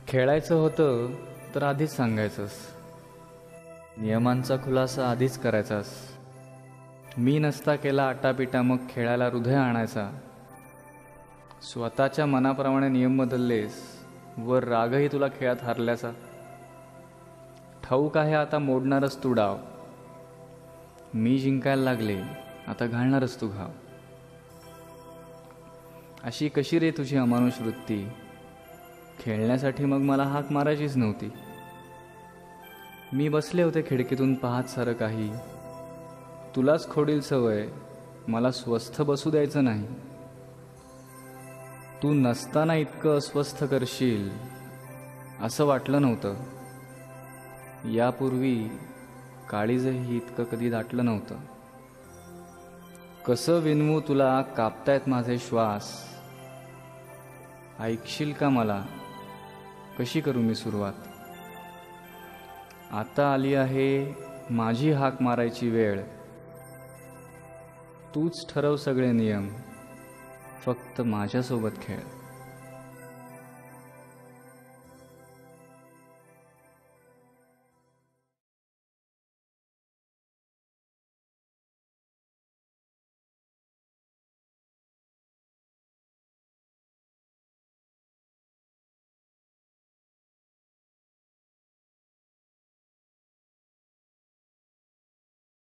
खेळायचं होतं तर आधीच सांगायचंस, नियमांचा खुलासा आधीच करायचास. मी नसता केला आटापिटा मग खेळायला हृदय आणायचा. स्वतःच्या मनाप्रमाणे नियम बदललेस, वर रागही तुला खेळात हारल्याचा. ठाऊक आहे आता मोडणारच तू डाव. मी जिंकायला लागले आता घालणारच तू घाव. अशी कशी रे तुझी अमानुष वृत्ती, खेळण्यासाठी मग मला हाक मारायचीच नव्हती. मी बसले होते खिडकीतून पाहत सारं काही. तुलाच खोडील सवय, मला स्वस्थ बसू द्यायचं नाही. तू नसताना इतकं अस्वस्थ करशील असं वाटलं नव्हतं. यापूर्वी काळीजही इतकं कधी दाटलं नव्हतं. कसं विनवू तुला, कापतायत माझे श्वास. ऐकशील का मला, कशी करू मी सुरुवात. आता आली आहे माझी हाक मारायची वेळ. तूच ठरव सगळे नियम, फक्त माझ्यासोबत खेळ.